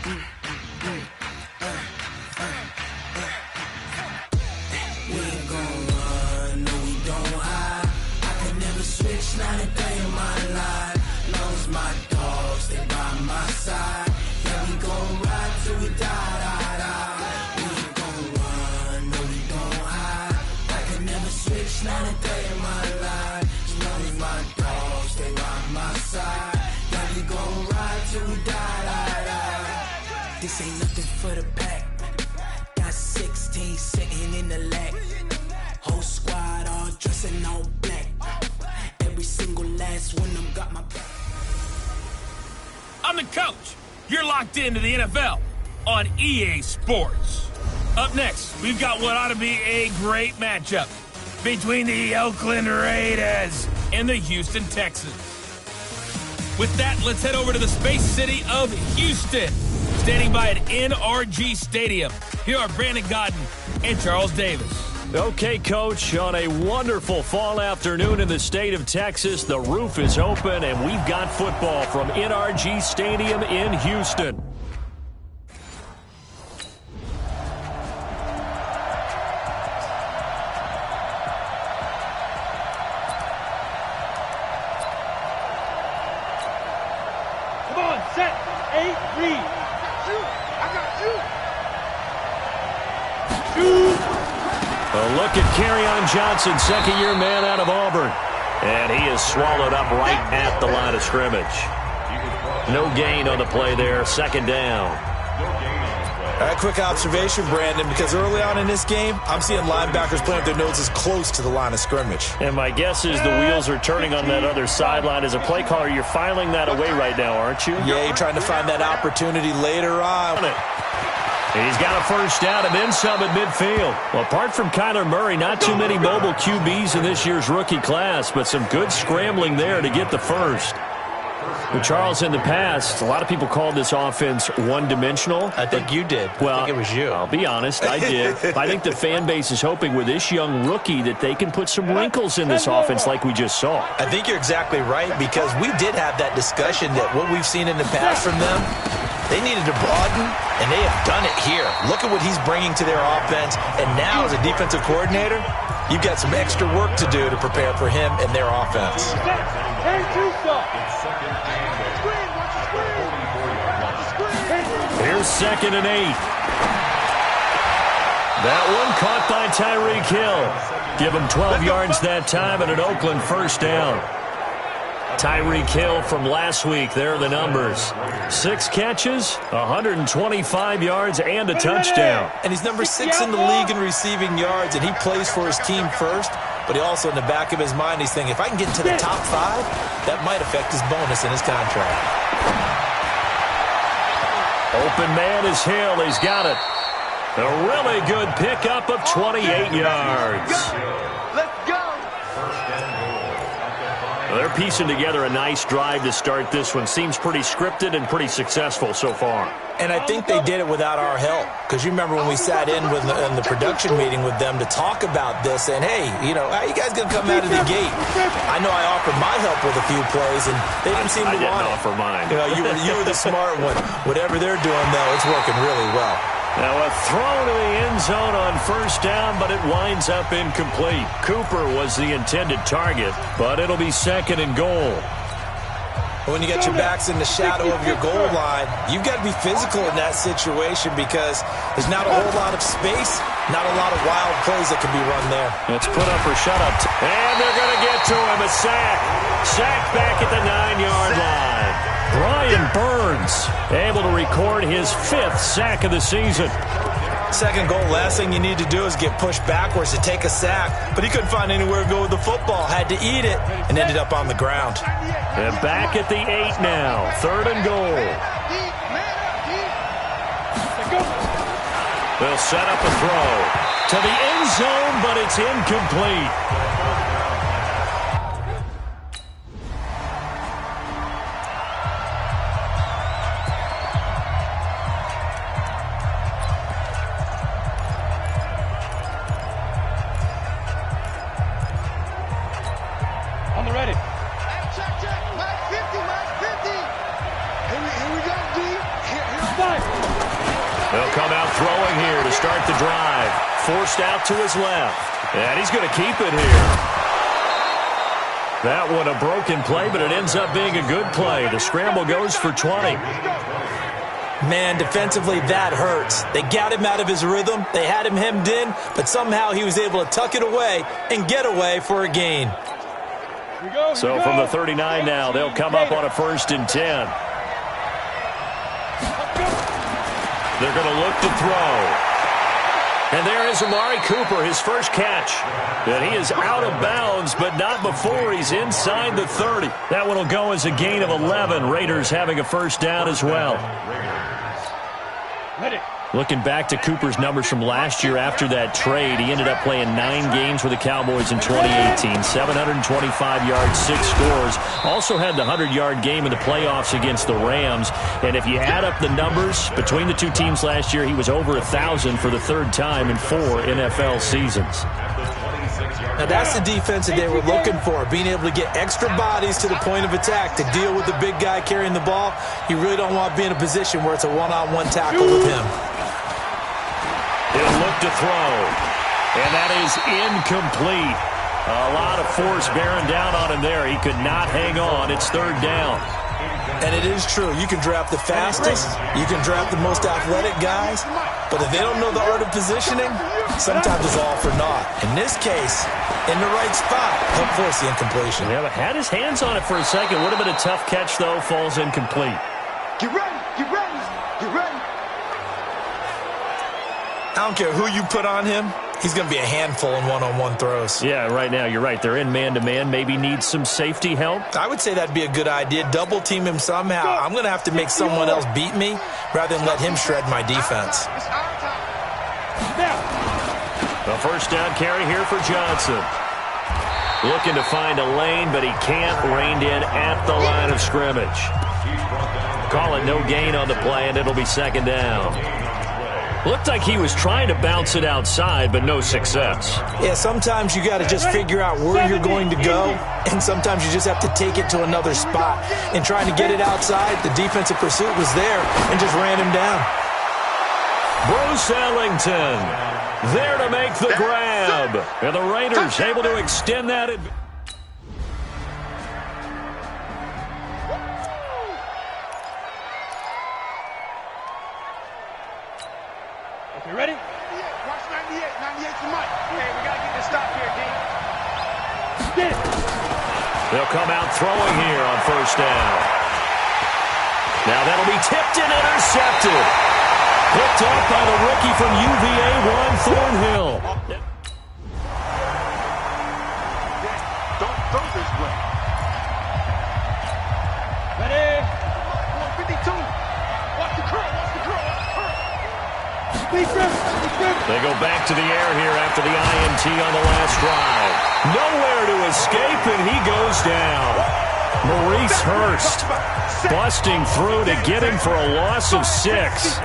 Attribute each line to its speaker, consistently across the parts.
Speaker 1: We ain't gon' run, no we don't hide. I can never switch, not a day in my life. Long as my dogs, they by my side. Yeah, we gon' ride till we die, die, die. We ain't gon' run, no we don't hide. I can never switch, not a day in my life. As long as my dogs, they by my side. Yeah, we gon' ride till we die, die, die. This ain't nothing for the pack. Got 16 sitting in the lag. Whole squad all dressing all black. Every single last one of them got my back.
Speaker 2: I'm the coach. You're locked into the NFL on EA Sports. Up next, we've got what ought to be a great matchup between the Oakland Raiders and the Houston Texans. With that, let's head over to the space city of Houston. Standing by at NRG Stadium, here are Brandon Godden and Charles Davis.
Speaker 3: Okay, Coach, on a wonderful fall afternoon in the state of Texas, the roof is open, and we've got football from NRG Stadium in Houston.
Speaker 4: Come on, set, 8, read. I got you. Shoot.
Speaker 3: A look at Kerryon Johnson, second-year man out of Auburn. And he is swallowed up right at the line of scrimmage. No gain on the play there, second down.
Speaker 5: All right, quick observation, Brandon, because early on in this game, I'm seeing linebackers playing with their noses close to the line of scrimmage.
Speaker 3: And my guess is the wheels are turning on that other sideline. As a play caller, you're filing that away right now, aren't you?
Speaker 5: Yeah, you're trying to find that opportunity later on.
Speaker 3: He's got a first down and then some at midfield. Well, apart from Kyler Murray, not too many mobile QBs in this year's rookie class, but some good scrambling there to get the first. But Charles, in the past, a lot of people called this offense one-dimensional.
Speaker 5: I think you did.
Speaker 3: Well,
Speaker 5: I think it was you.
Speaker 3: I'll be honest, I did. I think the fan base is hoping with this young rookie that they can put some wrinkles in this offense like we just saw.
Speaker 5: I think you're exactly right, because we did have that discussion that what we've seen in the past from them, they needed to broaden, and they have done it here. Look at what he's bringing to their offense, and now as a defensive coordinator, you've got some extra work to do to prepare for him and their offense.
Speaker 3: Here's 2nd and 8. That one caught by Tyreek Hill. Give him 12 yards that time and an Oakland first down. Tyreek Hill from last week, there are the numbers. 6 catches, 125 yards, and a touchdown.
Speaker 5: And he's number 6 in the league in receiving yards, and he plays for his team first, but he also, in the back of his mind, he's thinking, if I can get into the top 5, that might affect his bonus in his contract.
Speaker 3: Open man is Hill. He's got it. A really good pickup of 28 yards.
Speaker 4: Let's go.
Speaker 3: Well, they're piecing together a nice drive to start this one. Seems pretty scripted and pretty successful so far.
Speaker 5: And I think they did it without our help. Because you remember when we sat in the production meeting with them to talk about this, and hey, you know, how you guys going to come out of the gate? I know I offered my help with a few plays, and they didn't seem to want it.
Speaker 3: I didn't offer mine.
Speaker 5: You know, you were the smart one. Whatever they're doing, though, it's working really well.
Speaker 3: Now a throw to the end zone on first down, but it winds up incomplete. Cooper was the intended target, but it'll be 2nd and goal.
Speaker 5: When you got your backs in the shadow of your goal line, you've got to be physical in that situation because there's not a whole lot of space, not a lot of wild plays that can be run there.
Speaker 3: Let's put up or shut up. And they're going to get to him. A sack. Sack back at the 9-yard line. Brian Burns able to record his 5th sack of the season.
Speaker 5: Second goal, last thing you need to do is get pushed backwards to take a sack. But he couldn't find anywhere to go with the football. Had to eat it and ended up on the ground.
Speaker 3: And back at the 8 now. 3rd and goal. They'll set up a throw to the end zone, but it's incomplete.
Speaker 4: On the ready.
Speaker 6: Check, check. Max 50, Max 50. Here we go, D. Here's
Speaker 4: 5.
Speaker 3: They'll come out throwing here to start the drive. Forced out to his left. And he's going to keep it here. That one a broken play, but it ends up being a good play. The scramble goes for 20.
Speaker 5: Man, defensively, that hurts. They got him out of his rhythm. They had him hemmed in, but somehow he was able to tuck it away and get away for a gain.
Speaker 3: So from the 39 now, they'll come up on a 1st and 10. They're going to look to throw. And there is Amari Cooper, his first catch. And he is out of bounds, but not before he's inside the 30. That one will go as a gain of 11. Raiders having a first down as well. Looking back to Cooper's numbers from last year after that trade, he ended up playing 9 games with the Cowboys in 2018. 725 yards, 6 scores. Also had the 100-yard game in the playoffs against the Rams. And if you add up the numbers between the two teams last year, he was over 1,000 for the 3rd time in 4 NFL seasons.
Speaker 5: Now that's the defense that they were looking for, being able to get extra bodies to the point of attack to deal with the big guy carrying the ball. You really don't want to be in a position where it's a one-on-one tackle with him.
Speaker 3: He'll look to throw, and that is incomplete. A lot of force bearing down on him there. He could not hang on. It's 3rd down.
Speaker 5: And it is true. You can draft the fastest. You can draft the most athletic guys. But if they don't know the art of positioning, sometimes it's all for naught. In this case, in the right spot, he'll force the incompletion.
Speaker 3: Yeah, but had his hands on it for a second. Would have been a tough catch, though. Falls incomplete.
Speaker 4: Get ready, get ready, get ready.
Speaker 5: I don't care who you put on him. He's going to be a handful in one-on-one throws.
Speaker 3: Yeah, right now, you're right. They're in man-to-man. Maybe needs some safety help.
Speaker 5: I would say that'd be a good idea. Double team him somehow. I'm going to have to make someone else beat me rather than let him shred my defense.
Speaker 3: A first down carry here for Johnson. Looking to find a lane, but he can't. Reined in at the line of scrimmage. Call it no gain on the play, and it'll be 2nd down. Looked like he was trying to bounce it outside, but no success.
Speaker 5: Yeah, sometimes you got to just figure out where you're going to go, and sometimes you just have to take it to another spot. And trying to get it outside, the defensive pursuit was there and just ran him down.
Speaker 3: Bruce Ellington there to make the grab. And the Raiders able to extend that advantage.
Speaker 4: You ready? Watch 98. 98's the mic. Okay, we got to get this stop here, D.
Speaker 3: They'll come out throwing here on 1st down. Now that'll be tipped and intercepted. Picked up by the rookie from UVA, Juan Thornhill.
Speaker 4: Don't throw this way. Ready? 152. Watch the curl. Watch the curl. Watch the curl.
Speaker 3: They go back to the air here after the INT on the last drive. Nowhere to escape, and he goes down. Maurice Hurst busting through to get him for a loss of 6.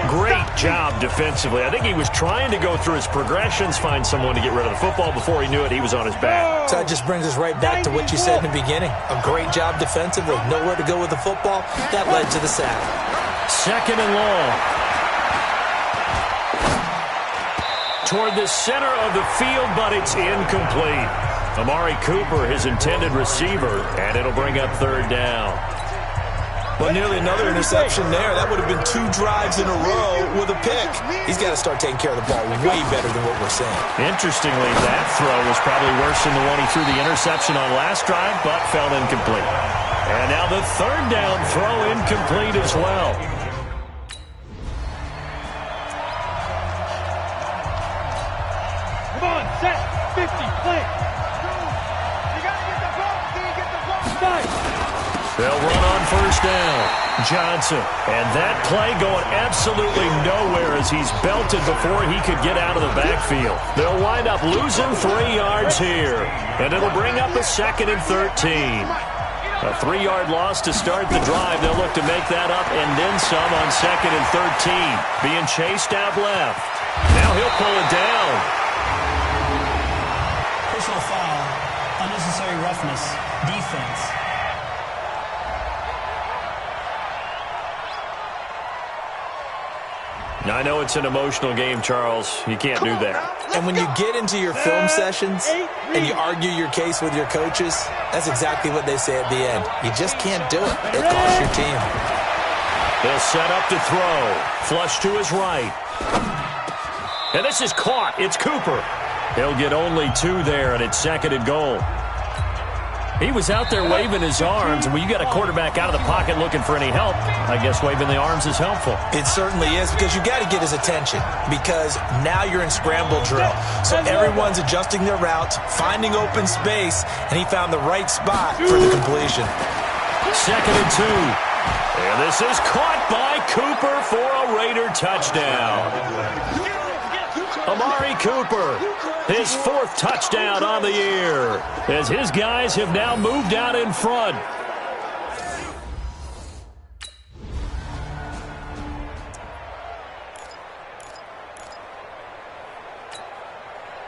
Speaker 3: Great job defensively. I think he was trying to go through his progressions, find someone to get rid of the football. Before he knew it, he was on his back.
Speaker 5: So that just brings us right back to what you said in the beginning. A great job defensively. Nowhere to go with the football. That led to the sack.
Speaker 3: 2nd and long. Toward the center of the field, but it's incomplete. Amari Cooper, his intended receiver, and it'll bring up 3rd down.
Speaker 5: Well, nearly another interception there. That would have been 2 drives in a row with a pick. He's got to start taking care of the ball way better than what we're seeing.
Speaker 3: Interestingly, that throw was probably worse than the one he threw the interception on last drive, but fell incomplete. And now the 3rd down throw incomplete as well.
Speaker 4: Come on, set, 50, play. You got to get the ball, D, get the ball. Nice.
Speaker 3: They'll run on 1st down. Johnson. And that play going absolutely nowhere as he's belted before he could get out of the backfield. They'll wind up losing 3 yards here. And it'll bring up a 2nd and 13. A 3-yard loss to start the drive. They'll look to make that up and then some on 2nd and 13. Being chased out left. Now he'll pull it down.
Speaker 6: Personal foul. Unnecessary roughness. Defense.
Speaker 3: I know it's an emotional game, Charles. You can't do that.
Speaker 5: And when you get into your film sessions and you argue your case with your coaches, that's exactly what they say at the end. You just can't do it. It costs your team.
Speaker 3: He'll set up to throw. Flush to his right. And this is caught. It's Cooper. He'll get only 2 there, and it's 2nd and goal. He was out there waving his arms, and when you got a quarterback out of the pocket looking for any help, I guess waving the arms is helpful.
Speaker 5: It certainly is, because you got to get his attention, because now you're in scramble drill. So everyone's adjusting their routes, finding open space, and he found the right spot for the completion.
Speaker 3: 2nd and 2. And this is caught by Cooper for a Raider touchdown. Amari Cooper, his 4th touchdown on the year, as his guys have now moved out in front.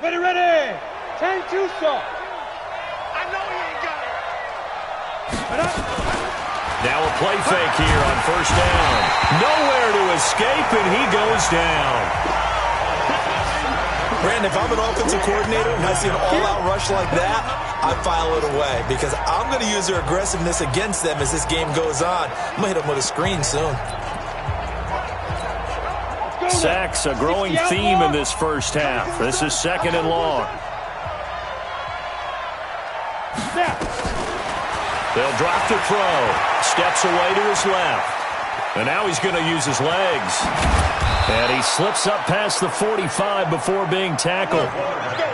Speaker 4: Ready, ready. 10-2, sir. I know he ain't got it.
Speaker 3: Now a play fake here on 1st down. Nowhere to escape, and he goes down.
Speaker 5: Brandon, if I'm an offensive coordinator and I see an all-out rush like that, I file it away because I'm going to use their aggressiveness against them as this game goes on. I'm going to hit them with a screen soon.
Speaker 3: Sacks, a growing theme in this first half. This is 2nd and long. They'll drop to throw. Steps away to his left. And now he's going to use his legs. And he slips up past the 45 before being tackled.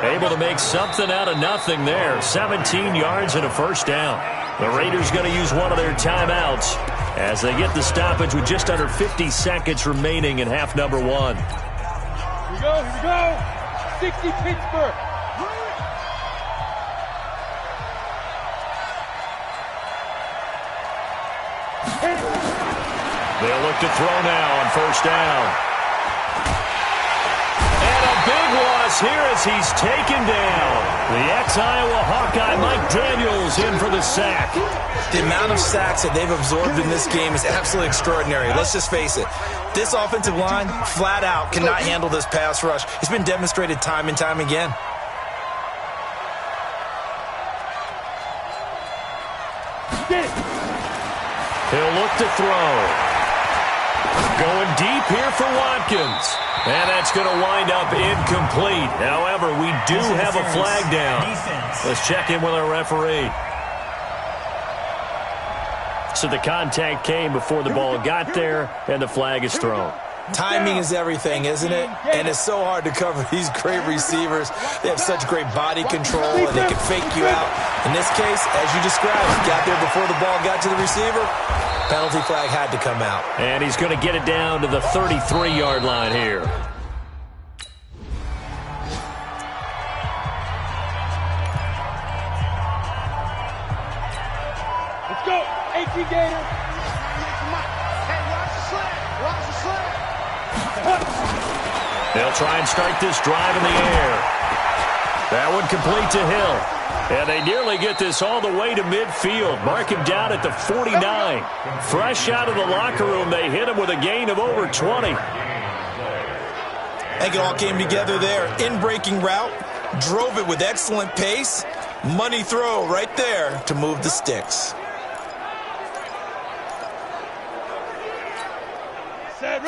Speaker 3: Able to make something out of nothing there. 17 yards and a 1st down. The Raiders going to use one of their timeouts as they get the stoppage with just under 50 seconds remaining in half number 1.
Speaker 4: Here we go. 60 Pittsburgh.
Speaker 3: They'll look to throw now on 1st down. And a big loss here as he's taken down. The ex-Iowa Hawkeye Mike Daniels in for the sack.
Speaker 5: The amount of sacks that they've absorbed in this game is absolutely extraordinary. Let's just face it. This offensive line, flat out, cannot handle this pass rush. It's been demonstrated time and time again.
Speaker 3: He'll look to throw. Going deep here for Watkins. And that's going to wind up incomplete. However, we do have a flag down. Let's check in with our referee. So the contact came before the ball got there, and the flag is thrown.
Speaker 5: Timing is everything, isn't it? And it's so hard to cover these great receivers. They have such great body control, and they can fake you out. In this case, as you described, got there before the ball got to the receiver. Penalty flag had to come out.
Speaker 3: And he's going to get it down to the 33-yard line here.
Speaker 4: Let's go. 18 Gator. Hey, watch the slant. Watch the slant.
Speaker 3: They'll try and start this drive in the air. That one complete to Hill. And they nearly get this all the way to midfield. Mark him down at the 49. Fresh out of the locker room, they hit him with a gain of over 20.
Speaker 5: I think it all came together there. In-breaking route, drove it with excellent pace. Money throw right there to move the sticks.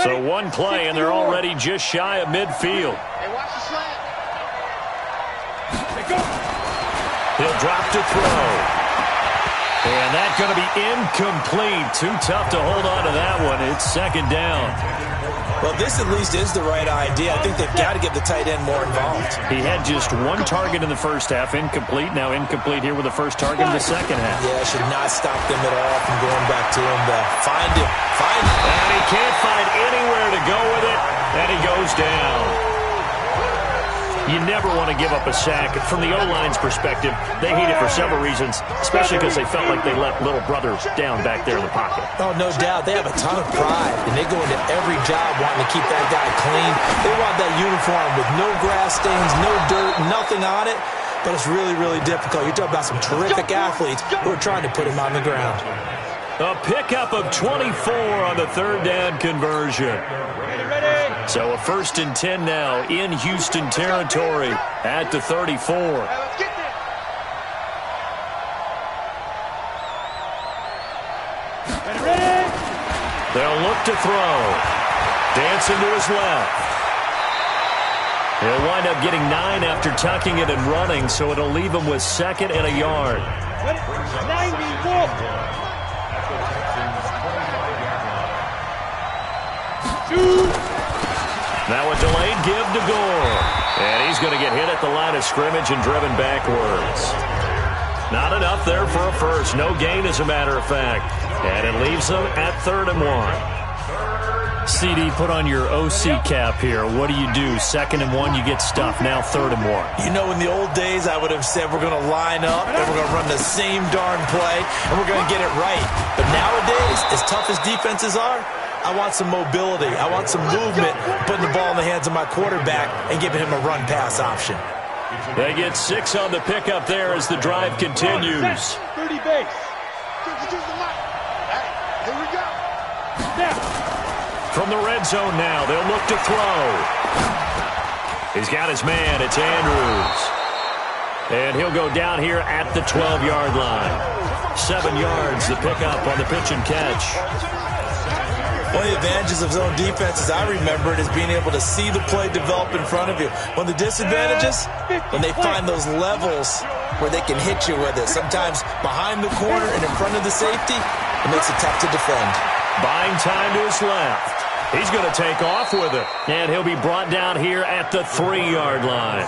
Speaker 3: So one play, and they're already just shy of midfield.
Speaker 4: Hey, watch the slant. Hey, go.
Speaker 3: He'll drop to throw. And that's going to be incomplete. Too tough to hold on to that one. It's 2nd down.
Speaker 5: Well, this at least is the right idea. I think they've got to get the tight end more involved.
Speaker 3: He had just one target in the first half, incomplete. Now incomplete here with the first target in the second half.
Speaker 5: Yeah, should not stop them at all from going back to him to find him. Find him.
Speaker 3: And he can't find anywhere to go with it, and he goes down. You never want to give up a sack. From the O-line's perspective, they hate it for several reasons, especially because they felt like they let little brother down back there in the pocket.
Speaker 5: Oh, no doubt. They have a ton of pride, and they go into every job wanting to keep that guy clean. They want that uniform with no grass stains, no dirt, nothing on it. But it's really, really difficult. You're talking about some terrific athletes who are trying to put him on the ground.
Speaker 3: A pickup of 24 on the 3rd down conversion.
Speaker 4: Ready, ready.
Speaker 3: So a 1st and 10 now in Houston territory at the 34.
Speaker 4: Let's get there. Ready?
Speaker 3: They'll look to throw. Dancing to his left. He'll wind up getting 9 after tucking it and running, so it'll leave him with 2nd and a yard.
Speaker 4: 94.
Speaker 3: Now a delayed give to Gore. And he's going to get hit at the line of scrimmage and driven backwards. Not enough there for a first. No gain, as a matter of fact. And it leaves them at 3rd and 1. CD, put on your OC cap here. What do you do? 2nd and 1, you get stuffed. Now 3rd and 1.
Speaker 5: You know, in the old days, I would have said we're going to line up and we're going to run the same darn play and we're going to get it right. But nowadays, as tough as defenses are, I want some mobility. I want some movement, putting the ball in the hands of my quarterback and giving him a run-pass option.
Speaker 3: They get 6 on the pickup there as the drive continues.
Speaker 4: 30 base. Here we go. Now.
Speaker 3: From the red zone now, they'll look to throw. He's got his man. It's Andrews. And he'll go down here at the 12-yard line. 7 yards, the pickup on the pitch and catch.
Speaker 5: One of the advantages of zone defense, as I remember it, is being able to see the play develop in front of you. One of the disadvantages, when they find those levels where they can hit you with it. Sometimes behind the corner and in front of the safety, it makes it tough to defend.
Speaker 3: Buying time to his left. He's going to take off with it. And he'll be brought down here at the 3-yard line.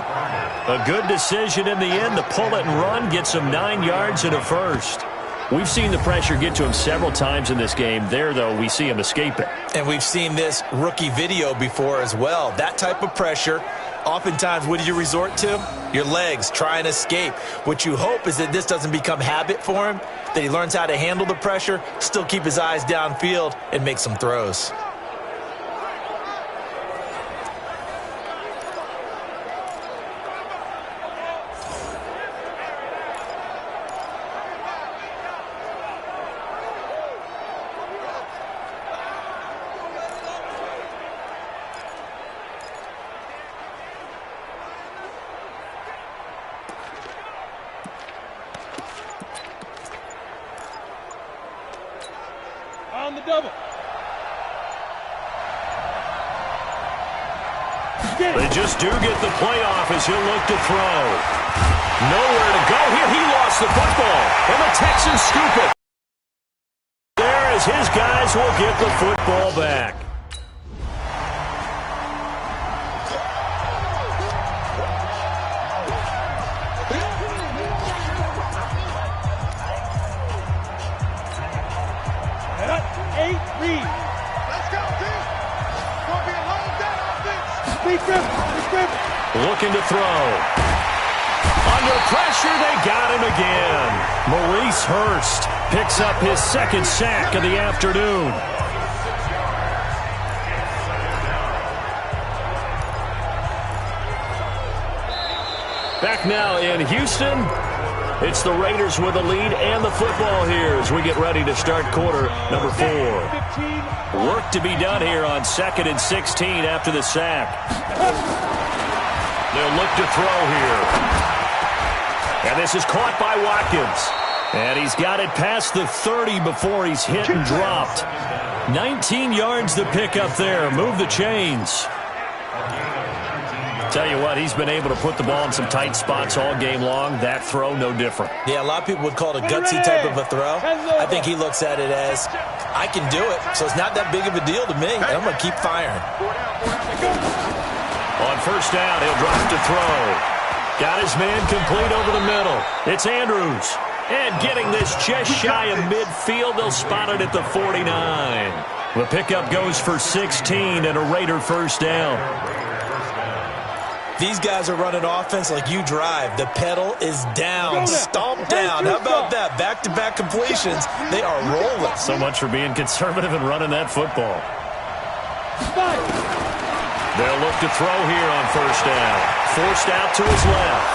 Speaker 3: A good decision in the end to pull it and run, gets him 9 yards and a first. We've seen the pressure get to him several times in this game. There, though, we see him escape it.
Speaker 5: And we've seen this rookie video before as well. That type of pressure, oftentimes, what do you resort to? Your legs, try and escape. What you hope is that this doesn't become habit for him, that he learns how to handle the pressure, still keep his eyes downfield, and make some throws.
Speaker 4: On the double.
Speaker 3: They just do get the playoff as he'll look to throw. Nowhere to go here. He lost the football. And the Texans scoop it. There as his guys will get the football back. Looking to throw. Under pressure, they got him again. Maurice Hurst picks up his 2nd sack of the afternoon. Back now in Houston, it's the Raiders with the lead and the football here as we get ready to start quarter number 4. Work to be done here on 2nd and 16 after the sack. They'll look to throw here. And this is caught by Watkins. And he's got it past the 30 before he's hit and dropped. 19 yards to pick up there. Move the chains. Tell you what, he's been able to put the ball in some tight spots all game long. That throw, no different.
Speaker 5: Yeah, a lot of people would call it a gutsy type of a throw. I think he looks at it as, I can do it, so it's not that big of a deal to me. I'm going to keep firing.
Speaker 3: On 1st down, he'll drop to throw. Got his man complete over the middle. It's Andrews. And getting this just shy of midfield, they'll spot it at the 49. The pickup goes for 16 and a Raider 1st down.
Speaker 5: These guys are running offense like you drive. The pedal is down, stomp down. How about that? Back-to-back completions. They are rolling.
Speaker 3: So much for being conservative and running that football. They'll look to throw here on 1st down. Forced out to his left.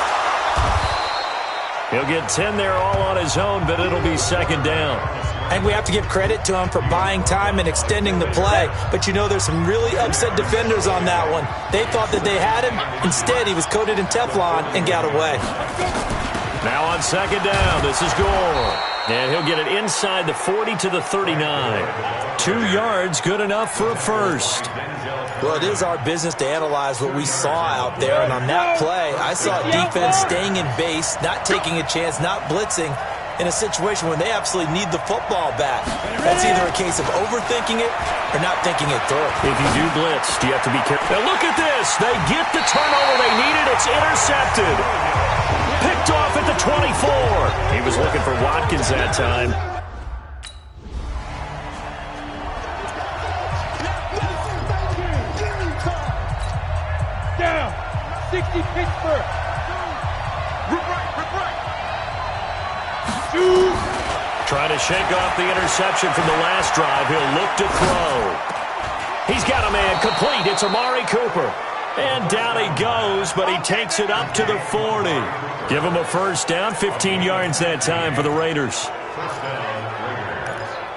Speaker 3: He'll get 10 there all on his own, but it'll be 2nd down.
Speaker 5: And we have to give credit to him for buying time and extending the play. But you know, there's some really upset defenders on that one. They thought that they had him. Instead, he was coated in Teflon and got away.
Speaker 3: Now on second down, this is Gore. And he'll get it inside the 40 to the 39. 2 yards, good enough for a first.
Speaker 5: Well, it is our business to analyze what we saw out there. And on that play, I saw defense staying in base, not taking a chance, not blitzing, in a situation when they absolutely need the football back. That's either a case of overthinking it or not thinking it through.
Speaker 3: If you do blitz, you have to be careful. Now look at this. They get the turnover they needed. It's intercepted. Picked off at the 24. He was looking for Watkins that time.
Speaker 4: Down. 60 Pittsburgh. Rip right.
Speaker 3: Trying to shake off the interception from the last drive. He'll look to throw. He's got a man complete. It's Amari Cooper. And down he goes, but he takes it up to the 40. Give him a first down, 15 yards that time for the Raiders.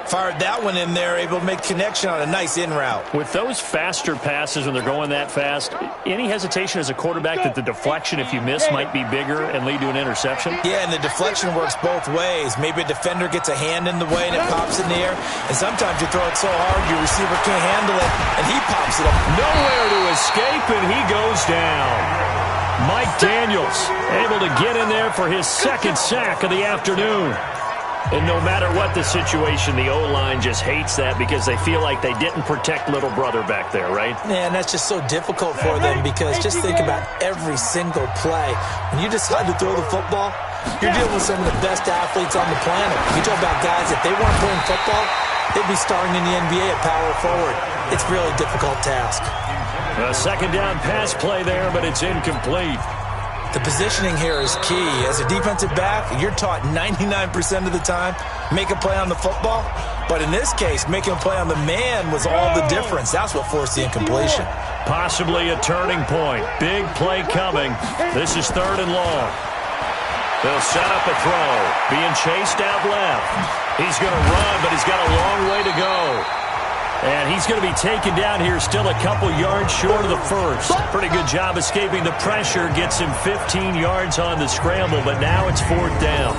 Speaker 5: Fired that one in there, able to make connection on a nice in route.
Speaker 3: With those faster passes when they're going that fast, any hesitation as a quarterback that the deflection, if you miss, might be bigger and lead to an interception?
Speaker 5: Yeah, and the deflection works both ways. Maybe a defender gets a hand in the way and it pops in the air. And sometimes you throw it so hard your receiver can't handle it, and he pops it up.
Speaker 3: Nowhere to escape, and he goes down. Mike Daniels able to get in there for his second sack of the afternoon. And no matter what the situation, the O-line just hates that because they feel like they didn't protect little brother back there, right?
Speaker 5: Yeah, and that's just so difficult for them because just think about every single play. When you decide to throw the football, you're dealing with some of the best athletes on the planet. You talk about guys, if they weren't playing football, they'd be starring in the NBA at power forward. It's a really difficult task.
Speaker 3: A second down pass play there, but it's incomplete.
Speaker 5: The positioning here is key. As a defensive back, you're taught 99% of the time, make a play on the football. But in this case, making a play on the man was all the difference. That's what forced the incompletion.
Speaker 3: Possibly a turning point. Big play coming. This is 3rd and long. They'll set up a throw. Being chased out left. He's going to run, but he's got a long way to go. And he's going to be taken down here still a couple yards short of the first. Pretty good job escaping the pressure. Gets him 15 yards on the scramble, but now it's 4th down.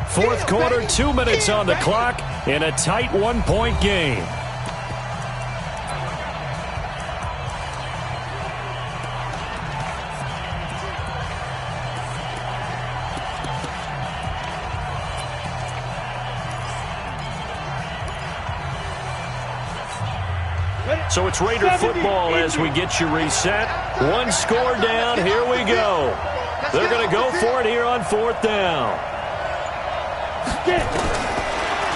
Speaker 3: Fourth quarter, 2 minutes on the clock in a tight 1-point game. So it's Raider football as we get you reset. 1 score down. Here we go. They're going to go for it here on 4th down.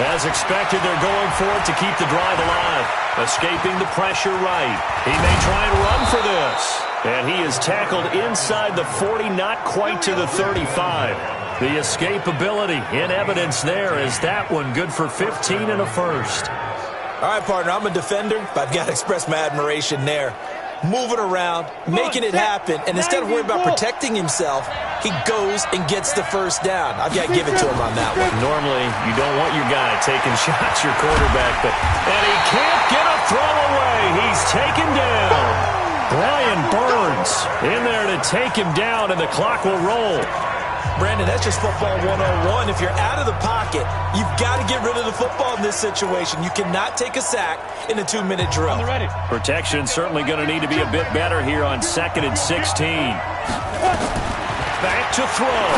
Speaker 3: As expected, they're going for it to keep the drive alive. Escaping the pressure right. He may try and run for this. And he is tackled inside the 40, not quite to the 35. The escapability in evidence there is that one good for 15 and a first.
Speaker 5: All right, partner, I'm a defender, but I've got to express my admiration there. Moving around, making it happen, and instead of worrying about protecting himself, he goes and gets the first down. I've got to give it to him on that one.
Speaker 3: Normally, you don't want your guy taking shots, your quarterback, and he can't get a throw away. He's taken down. Brian Burns in there to take him down, and the clock will roll.
Speaker 5: Brandon, that's just football 101. If you're out of the pocket, you've got to get rid of the football in this situation. You cannot take a sack in a 2-minute drill.
Speaker 3: Protection certainly going to need to be a bit better here on 2nd and 16. Back to throw.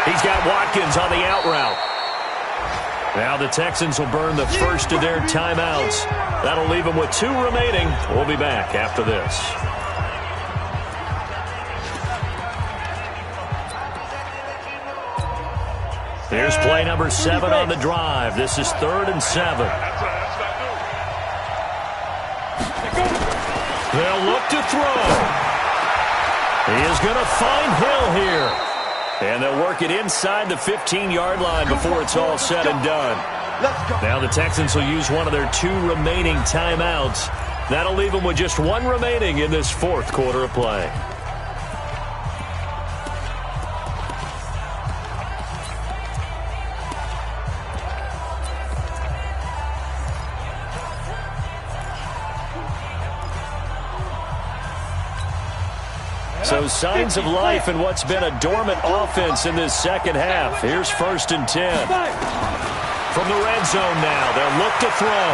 Speaker 3: He's got Watkins on the out route. Now the Texans will burn the first of their timeouts. That'll leave them with 2 remaining. We'll be back after this. Here's play number 7 on the drive. This is 3rd and 7. They'll look to throw. He is going to find Hill here. And they'll work it inside the 15-yard line before it's all said and done.
Speaker 4: Let's go.
Speaker 3: Now the Texans will use one of their 2 remaining timeouts. That'll leave them with just 1 remaining in this 4th quarter of play. So signs of life in what's been a dormant offense in this second half. Here's 1st and 10. From the red zone now, they'll look to throw.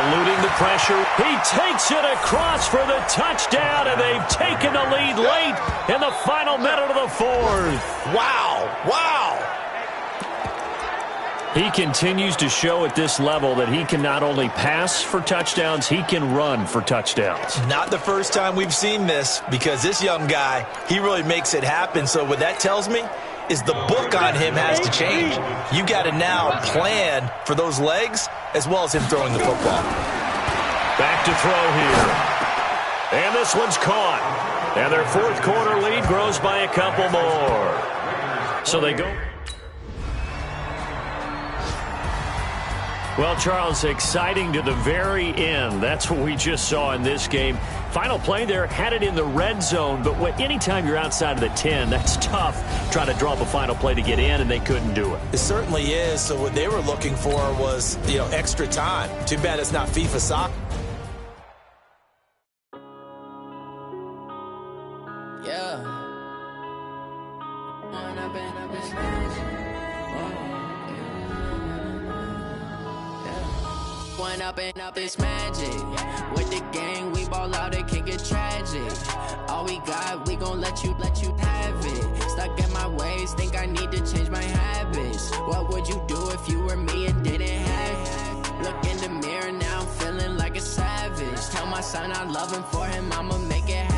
Speaker 3: Eluding the pressure. He takes it across for the touchdown, and they've taken the lead late in the final minute of the 4th.
Speaker 5: Wow. Wow.
Speaker 3: He continues to show at this level that he can not only pass for touchdowns, he can run for touchdowns.
Speaker 5: Not the first time we've seen this, because this young guy, he really makes it happen. So what that tells me is the book on him has to change. You got to now plan for those legs as well as him throwing the football.
Speaker 3: Back to throw here. And this one's caught. And their 4th quarter lead grows by a couple more. So they go. Well, Charles, exciting to the very end. That's what we just saw in this game. Final play there, had it in the red zone, but anytime you're outside of the 10, that's tough. Trying to draw up a final play to get in, and they couldn't do it.
Speaker 5: It certainly is. So what they were looking for was, extra time. Too bad it's not FIFA soccer.
Speaker 1: Yeah. Up this magic. With the gang, we ball out, it can get tragic. All we got, we gon' let you have it. Stuck in my ways, think I need to change my habits. What would you do if you were me and didn't have it? Look in the mirror, now I'm feeling like a savage. Tell my son I love him, for him I'ma make it happen.